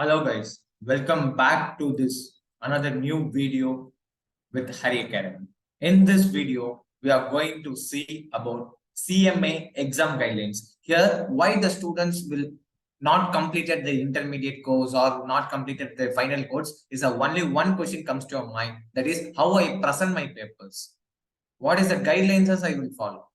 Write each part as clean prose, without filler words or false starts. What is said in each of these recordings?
Hello guys, welcome back to this another new video with Hari Academy. In this video, we are going to see about CMA exam guidelines. Here, why the students will not completed the intermediate course or not completed the final course is only one question comes to your mind. That is how I present my papers. What is the guidelines as I will follow?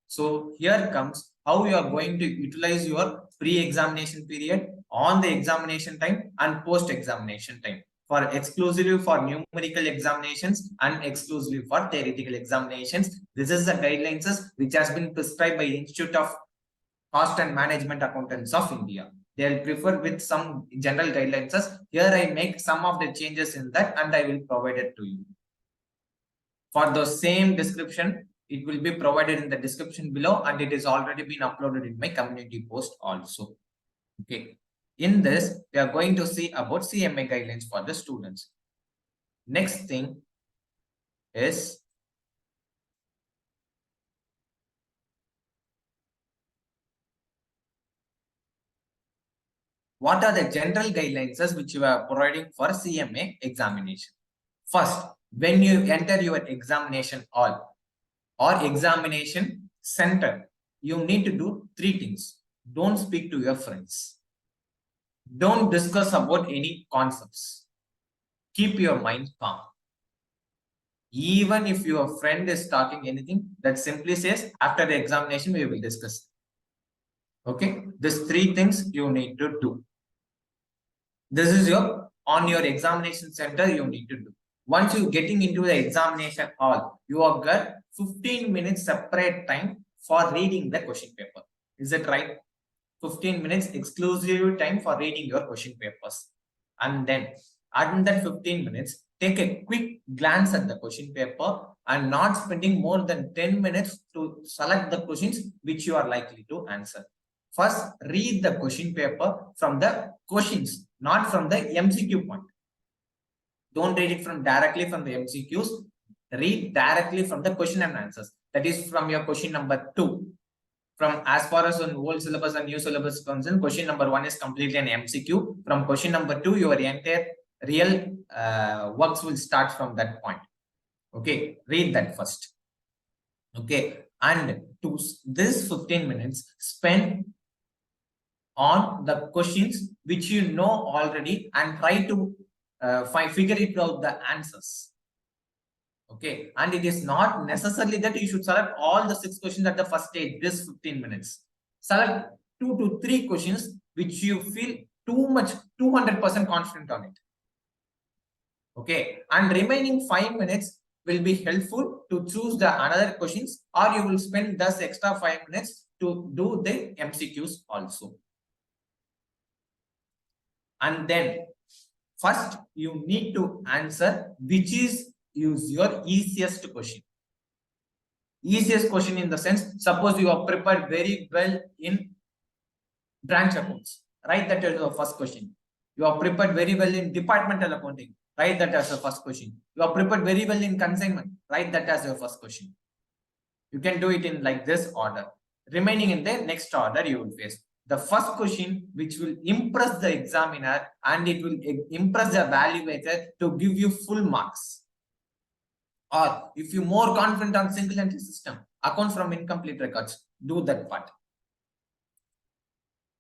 So here comes how you are going to utilize your pre-examination period, on the examination time and post-examination time for exclusively for numerical examinations and exclusively for theoretical examinations. This is the guidelines which has been prescribed by Institute of Cost and Management Accountants of India. They will prefer with some general guidelines. Here I make some of the changes in that and I will provide it to you. For the same description, it will be provided in the description below and it is already been uploaded in my community post also. Okay. In this, we are going to see about CMA guidelines for the students. Next thing is what are the general guidelines which you are providing for CMA examination. First, when you enter your examination hall or examination center, you need to do three things. Don't speak to your friends. Don't discuss about any concepts. Keep your mind calm. Even if your friend is talking anything, that simply says after the examination we will discuss. Okay, these three things you need to do. This is your on your examination center you need to do. Once you getting into the examination hall, you have got 15 minutes separate time for reading the question paper. Is it right? 15 minutes exclusive time for reading your question papers. And then in that 15 minutes, take a quick glance at the question paper and not spending more than 10 minutes to select the questions which you are likely to answer. First, read the question paper from the questions, not from the MCQ point. Don't read it directly from the MCQs. Read directly from the question and answers. That is from your question number 2. From as far as on old syllabus and new syllabus is concerned, question number 1 is completely an MCQ. From question number 2, your entire real works will start from that point. Okay, read that first. Okay, and to this 15 minutes, spend on the questions which you know already and try to figure it out the answers. Okay, and it is not necessarily that you should select all the 6 questions at the first stage, this 15 minutes. Select 2 to 3 questions which you feel too much, 200% confident on it. Okay, and remaining 5 minutes will be helpful to choose the another questions, or you will spend thus extra 5 minutes to do the MCQs also. And then first you need to answer which is your easiest question. Easiest question in the sense, suppose you are prepared very well in branch accounts, write that as the first question. You are prepared very well in departmental accounting, write that as the first question. You are prepared very well in consignment, write that as your first question. You can do it in like this order. Remaining in the next order you will face. The first question which will impress the examiner and it will impress the evaluator to give you full marks. Or if you're more confident on single entry system, account from incomplete records, do that part.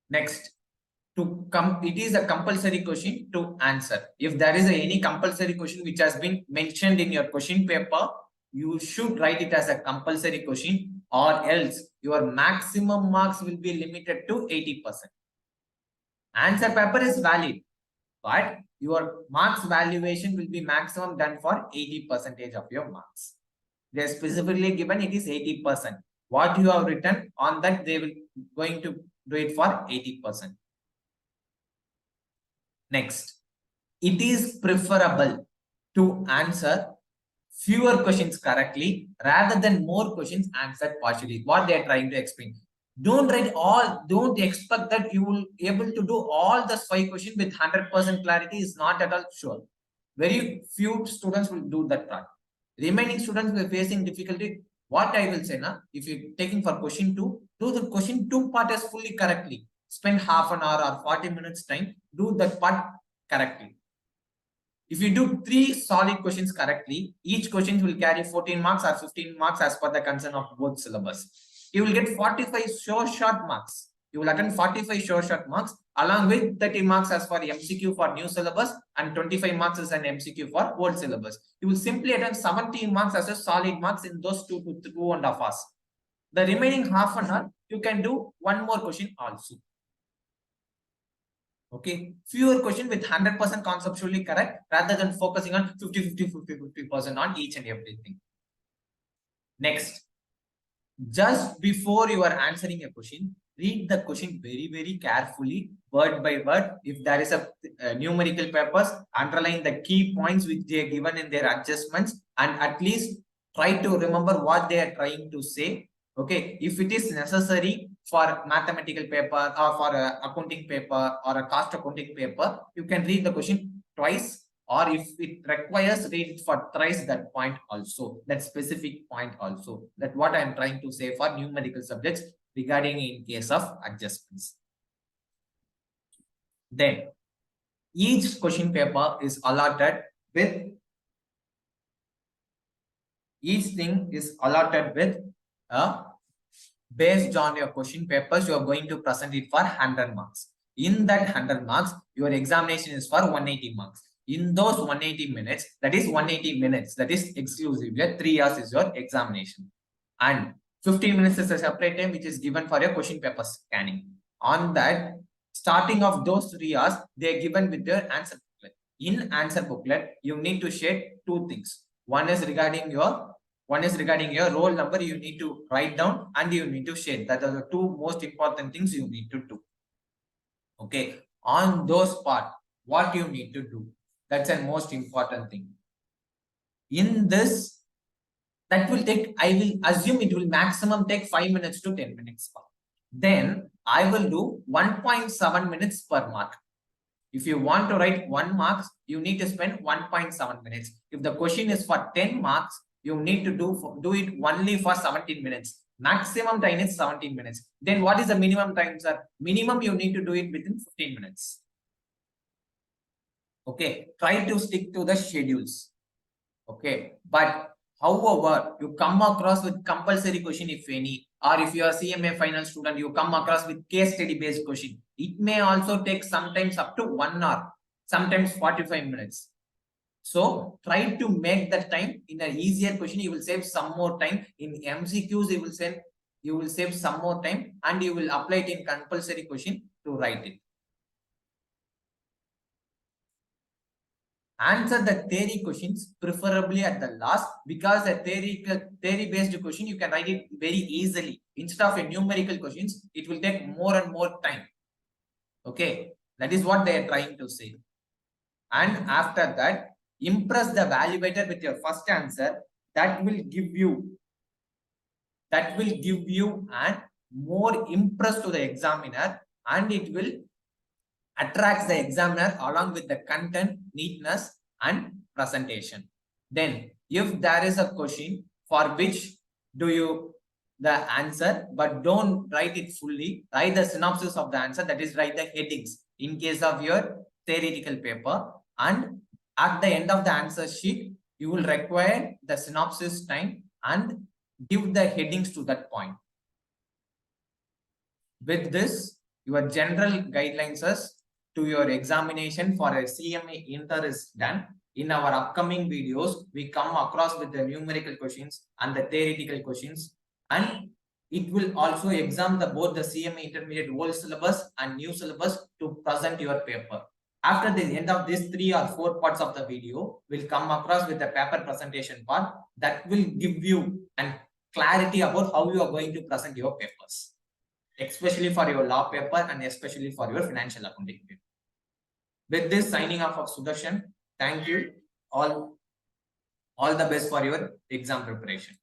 Next, it is a compulsory question to answer. If there is any compulsory question which has been mentioned in your question paper, you should write it as a compulsory question, or else your maximum marks will be limited to 80%. Answer paper is valid, but your marks valuation will be maximum done for 80% of your marks. They are specifically given it is 80%. What you have written on that, they will going to do it for 80%. Next, it is preferable to answer fewer questions correctly rather than more questions answered partially. What they are trying to explain. Don't write all, don't expect that you will be able to do all the 5 questions with 100% clarity is not at all sure. Very few students will do that part. Remaining students who are facing difficulty, what I will say now, if you're taking for question 2, do the question 2 part as fully correctly. spend half an hour or 40 minutes time, do that part correctly. If you do 3 solid questions correctly, each question will carry 14 marks or 15 marks as per the concern of both syllabus. You will get 45 short marks. You will attend 45 short marks along with 30 marks as for MCQ for new syllabus and 25 marks as an MCQ for old syllabus. You will simply attend 17 marks as a solid marks in those 2.5 hours. The remaining half an hour, you can do one more question also. Okay, fewer question with 100% conceptually correct rather than focusing on 50% on each and everything. Next, just before you are answering a question, read the question very carefully, word by word. If there is a numerical papers, underline the key points which they are given in their adjustments, and at least try to remember what they are trying to say. Okay, if it is necessary for mathematical paper or for a accounting paper or a cost accounting paper, you can read the question twice, or if it requires, read it for thrice that point also, that specific point also. That's what I'm trying to say for numerical subjects regarding in case of adjustments. Then each question paper is allotted with based on your question papers, you are going to present it for 100 marks. In that 100 marks, your examination is for 180 marks. In those 180 minutes, that is 180 minutes, that is exclusive. Your 3 hours is your examination. And 15 minutes is a separate time which is given for your question paper scanning. On that, starting of those 3 hours, they are given with their answer booklet. In answer booklet, you need to share 2 things. One is regarding your roll number, you need to write down and you need to share. That are the 2 most important things you need to do. Okay, on those part, what you need to do, that's a most important thing. In this, that will take, I will assume it will maximum take 5 minutes to 10 minutes. Then I will do 1.7 minutes per mark. If you want to write 1 marks, you need to spend 1.7 minutes. If the question is for 10 marks, you need to do it only for 17 minutes. Maximum time is 17 minutes. Then what is the minimum time, sir? Minimum you need to do it within 15 minutes. Okay, try to stick to the schedules. Okay, but however, you come across with compulsory question if any, or if you are CMA final student, you come across with case study based question. It may also take sometimes up to 1 hour, sometimes 45 minutes. So try to make that time in an easier question. You will save some more time. In MCQs, you will save some more time, and you will apply it in compulsory question to write it. Answer the theory questions preferably at the last, because a theory based question you can write it very easily. Instead of a numerical questions, it will take more and more time. Okay, that is what they are trying to say. And after that, impress the evaluator with your first answer. That will give you and more impress to the examiner, and it will attracts the examiner along with the content, neatness and presentation. Then if there is a question for which do you the answer, but don't write it fully, write the synopsis of the answer, that is write the headings in case of your theoretical paper, and at the end of the answer sheet you will require the synopsis time and give the headings to that point. With this, your general guidelines to your examination for a CMA Inter is done. In our upcoming videos, we come across with the numerical questions and the theoretical questions, and it will also examine both the CMA Intermediate Old Syllabus and New Syllabus to present your paper. After the end of these 3 or 4 parts of the video, we'll come across with the paper presentation part that will give you an clarity about how you are going to present your papers, especially for your law paper and especially for your financial accounting paper. With this, signing off of Sudarshan. Thank you. All the best for your exam preparation.